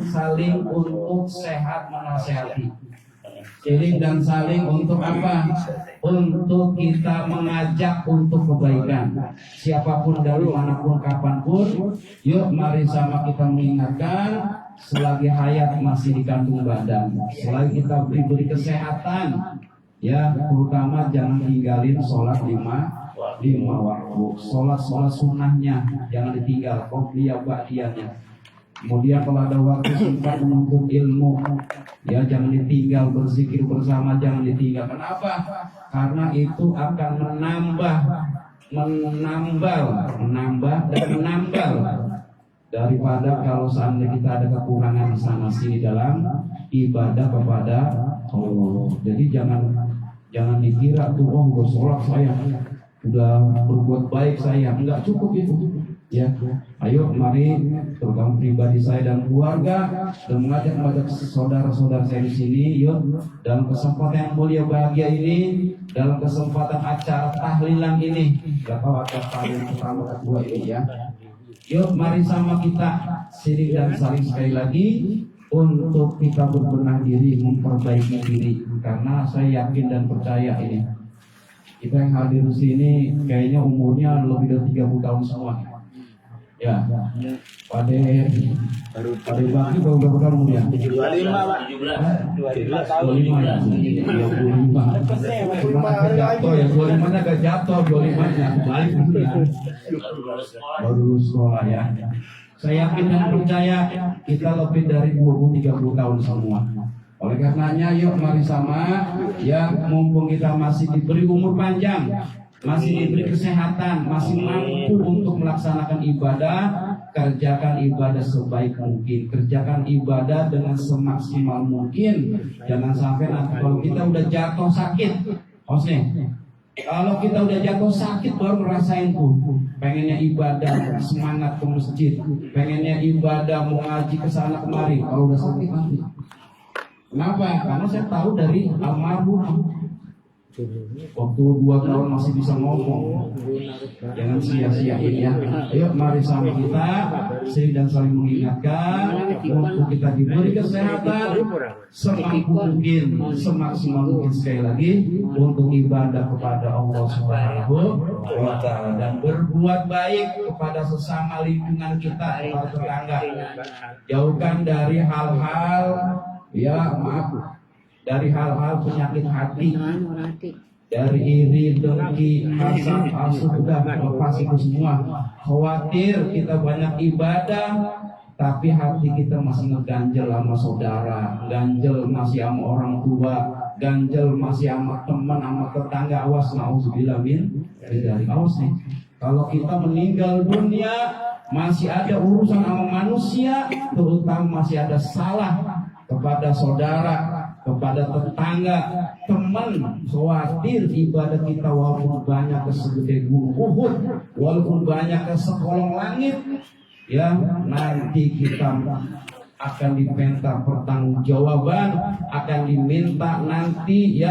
saling untuk sehat menasehati. Sharing dan saling untuk apa? Untuk kita mengajak untuk kebaikan. Siapapun dari manapun kapanpun, yuk mari sama kita mengingatkan selagi hayat masih di kandung badan, selagi kita diberi kesehatan, ya terutama jangan tinggalin sholat lima waktu, sholat sunnahnya jangan ditinggal, qobliyah ba'diyahnya. Kemudian kalau ada waktu sempat menuntut ilmu, ya jangan ditinggal, berzikir bersama jangan ditinggal. Kenapa? Karena itu akan menambah dan menambal daripada kalau seandainya kita ada kekurangan sana sini dalam ibadah kepada Allah. Jadi jangan dikira tuh udah sholat saya, udah berbuat baik saya, enggak cukup itu. Ya, ayo mari terutama pribadi saya dan keluarga dan mengajak saudara-saudara saya di sini, yuk dalam kesempatan yang mulia bahagia ini, dalam kesempatan acara tahlilan ini, nggak tahu acara tahlilan pertama kedua ini ya. Yuk mari sama kita sirik dan saling sekali lagi untuk kita berbenah diri, memperbaiki diri, karena saya yakin dan percaya ini kita yang hadir di sini kayaknya umurnya lebih dari 30 tahun semua. Ya, pada bagi berapa tahun ya? 25 Pak. 25 ya. 25. Jatuh ya, 25-nya agak jatuh, 25-nya balik dulu ya. Baru lulus sekolah ya. Saya yakin dan percaya kita lebih dari 20-30 tahun semua. Oleh karenanya yuk mari sama ya, mumpung kita masih diberi umur panjang, masih diberi kesehatan, masih mampu untuk melaksanakan ibadah, kerjakan ibadah sebaik mungkin, kerjakan ibadah dengan semaksimal mungkin. Jangan sampai nanti kalau kita udah jatuh sakit, kalau kita udah jatuh sakit baru ngerasain tuh pengennya ibadah, semangat ke masjid, pengennya ibadah, mau ngaji ke sana kemari. Kalau udah sakit nanti. Kenapa? Karena saya tahu dari almarhum waktu 2 tahun masih bisa ngomong. Jangan sia-siain ya. Ayo mari sama kita sering dan saling mengingatkan untuk kita diberi kesehatan semampu mungkin, semaksimal mungkin, sekali lagi untuk ibadah kepada Allah Subhanahu wa Ta'ala dan berbuat baik kepada sesama lingkungan kita, kepada tetangga. Jauhkan dari hal-hal dari hal-hal penyakit hati, dari iri, dengki, hasad, hasud, udah lepas itu semua. Khawatir kita banyak ibadah, tapi hati kita masih ngeganjel sama saudara, ganjel masih sama orang tua, ganjel masih sama teman, sama tetangga. Awas, nauzubillah min dzalik. Awas nih, kalau kita meninggal dunia masih ada urusan sama manusia, terutama masih ada salah kepada saudara, kepada tetangga, teman. Khawatir ibadah kita walaupun banyak ke segede gunung Uhud, walaupun banyak ke sekolong langit, ya nanti kita akan diminta pertanggungjawaban, akan diminta nanti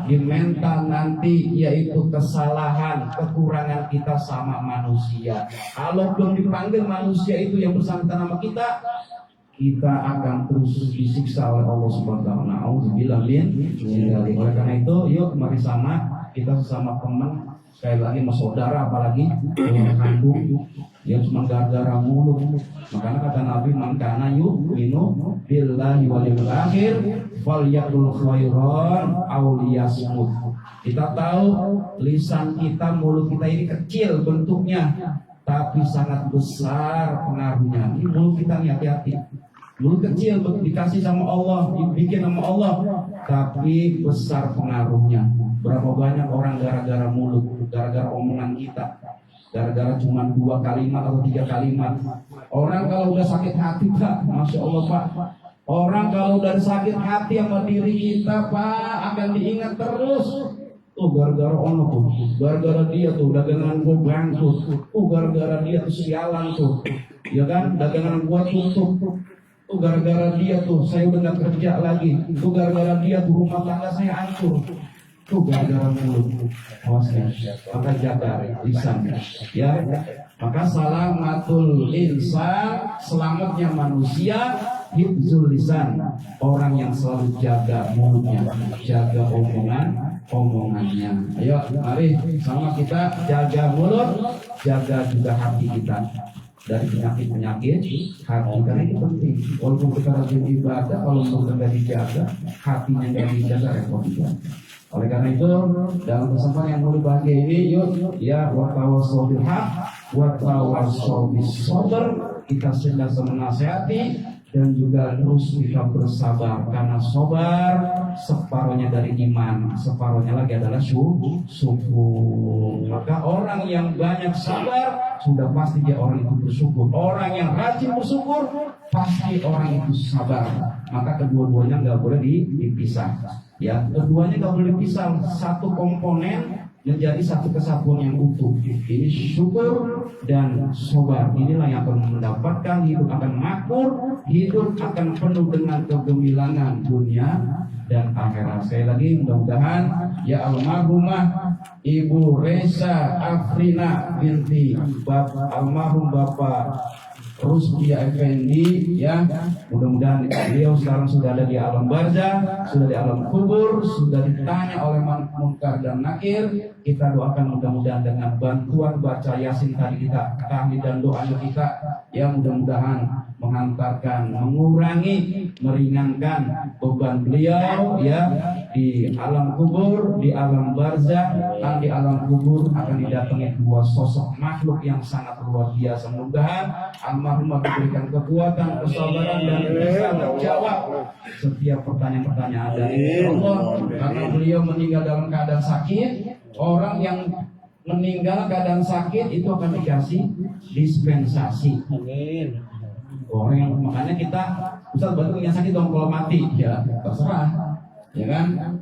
diminta nanti yaitu kesalahan, kekurangan kita sama manusia. Kalau belum dipanggil manusia itu yang bersangkutan sama kita akan terus disiksa oleh Allah Subhanahu wa Ta'ala. Nauzubillah min dzalik. Oleh karena itu, yuk mari sama kita sesama teman, sekali lagi sama saudara, apalagi yang kandung, yang cuma gara-gara mulut. Makanya kata Nabi, man kana yu'minu billahi wal yawmil akhir falyaqul khairan aw liyasmut. Kita tahu lisan kita, mulut kita ini kecil bentuknya, tapi sangat besar pengaruhnya. Ini mulut kita nih, hati-hati. Mulut kecil dikasih sama Allah, dibikin sama Allah, tapi besar pengaruhnya. Berapa banyak orang gara-gara mulut, gara-gara omongan kita, gara-gara cuma 2 kalimat atau 3 kalimat. Orang kalau udah sakit hati Pak, Masya Allah Pak, orang kalau udah sakit hati sama diri kita Pak, akan diingat terus. Tuh gara-gara ono tuh, gara-gara dia tuh dagangan gue bangkrut, gara-gara dia tuh sialan tuh, ya kan, dagangan gue tutup, gara-gara dia tuh saya udah gak kerja lagi, gara-gara dia tuh rumah tangga saya hancur. Tuh gara-gara mulut, awasnya, maka jaga lisan, ya. Maka salamatul insan, selamatnya manusia, hifzul lisan, orang yang selalu jaga mulutnya, jaga omongannya. Ayo, mari sama kita jaga mulut, jaga juga hati kita dari penyakit hati, karena itu penting. Walaupun kita rajin ibadah, kalau belum dijaga, hatinya nggak dijaga, repot juga. Oleh karena itu, dalam kesempatan yang mulia bahagia ini, yuk ya watawassaw bil haq watawassaw bis sabr, kita senantiasa menasihati dan juga terus kita bersabar, karena sabar separuhnya dari iman, separuhnya lagi adalah syukur. Maka orang yang banyak sabar sudah pasti dia orang itu bersyukur. Orang yang rajin bersyukur pasti orang itu sabar. Maka kedua-duanya nggak boleh dipisah. Ya, keduanya nggak boleh dipisah. Satu komponen menjadi satu kesatuan yang utuh. Ini syukur dan sabar. Inilah yang akan mendapatkan hidup akan makmur, hidup akan penuh dengan kegemilangan dunia dan akhirat. Sekali lagi mudah-mudahan ya almarhumah Ibu Reza Afrina binti almarhum Bapak Rusdia Effendi, ya, mudah-mudahan beliau sekarang sudah ada di alam barzah, sudah di alam kubur, sudah ditanya oleh Munkar dan Nakir. Kita doakan mudah-mudahan dengan bantuan baca Yasin tadi kita, tahmid dan doanya kita, ya mudah-mudahan menghantarkan, mengurangi, meringankan beban beliau, ya, di alam kubur, di alam barzah, dan di alam kubur akan didatangi dua sosok makhluk yang sangat luar biasa. Mudah-mudahan almarhumah diberikan kekuatan, kesabaran dan bisa menjawab setiap pertanyaan-pertanyaan dari Allah, karena beliau meninggal dalam keadaan sakit. Orang yang meninggal keadaan sakit itu akan dikasih dispensasi. Amin. Orang yang makanya kita Ustaz bantu yang sakit dong kalau mati, ya terserah, ya kan?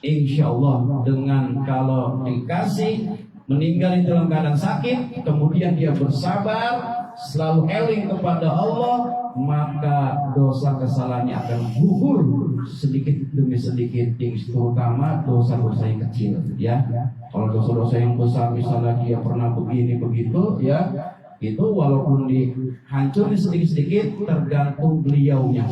Insya Allah dengan kalau dikasih meninggal dalam keadaan sakit, kemudian dia bersabar, selalu eling kepada Allah, maka dosa kesalahannya akan gugur sedikit demi sedikit, terutama dosa-dosa yang kecil, ya. Kalau dosa-dosa yang besar, misalnya dia pernah begini begitu, ya, itu walaupun dihancurin sedikit-sedikit, tergantung beliaunya.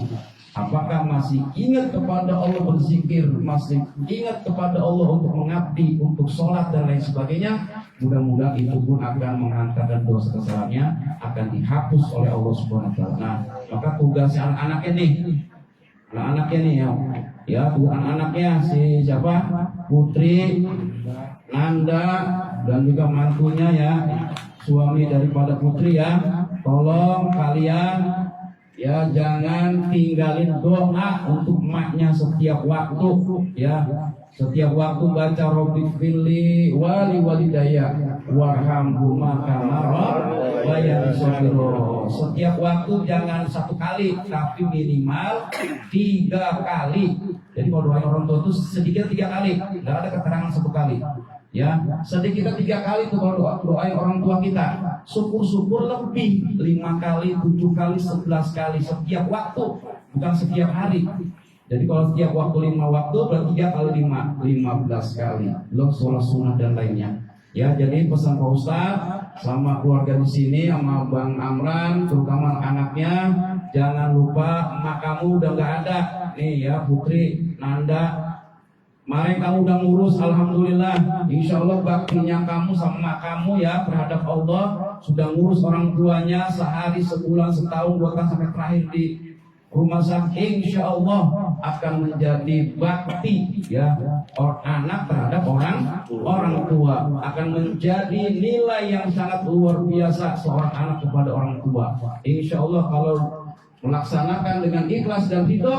Apakah masih ingat kepada Allah berzikir, masih ingat kepada Allah untuk mengabdi, untuk sholat dan lain sebagainya. Mudah-mudahan itu pun akan menghantarkan dosa kesalahannya akan dihapus oleh Allah Subhanahu wa taala. Nah, maka tugasnya anak-anaknya nih, anak-anaknya nih, ya anak-anaknya si siapa? Putri, Nanda, dan juga mantunya, ya, suami daripada Putri, ya. Tolong kalian, ya, jangan tinggalin doa untuk emaknya setiap waktu, ya. Setiap waktu baca Rabbi firli wali walidayya warhamhuma kama rabbayani shaghira. Setiap waktu jangan satu kali, tapi minimal 3 kali. Jadi kalau doa orang tua itu sedikit 3 kali, nggak ada keterangan 1 kali. Ya, sedikit 3 kali itu kalau doain orang tua kita. Syukur-syukur lebih 5 kali, 7 kali, 11 kali setiap waktu, bukan setiap hari. Jadi kalau setiap waktu 5 waktu berarti 3 kali 5, 15 kali. Belum sholat sunnah dan lainnya. Ya, jadi pesan Pak Ustaz sama keluarga di sini, sama Bang Amran, terutama anaknya, jangan lupa emak kamu udah nggak ada. Nih ya, Putri, Nanda, mari kamu udah ngurus, alhamdulillah. Insya Allah baktinya kamu sama kamu, ya, terhadap Allah sudah ngurus orang tuanya sehari, sebulan, setahun, 2 tahun sampai terakhir di rumah sakit. Insya Allah akan menjadi bakti, ya, anak terhadap orang tua, akan menjadi nilai yang sangat luar biasa seorang anak kepada orang tua. Insya Allah kalau melaksanakan dengan ikhlas dan ridho,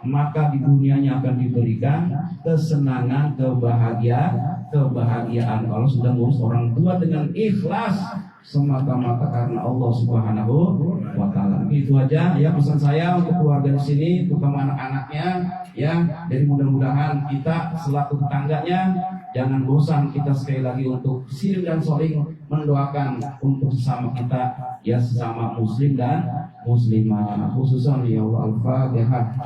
maka di dunianya akan diberikan kesenangan, kebahagiaan kalau sudah ngurus orang tua dengan ikhlas semata-mata karena Allah Subhanahu wa taala. Itu aja, ya, pesan saya untuk keluarga di sini, terutama anak-anaknya, ya. Jadi mudah-mudahan kita selaku tetangganya jangan bosan kita sekali lagi untuk siring dan saling mendoakan untuk sesama kita, ya, sesama muslim dan muslimah. Khususan ya Allah, Al-Fatihah.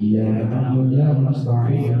إياك نعبد وإياك نستعين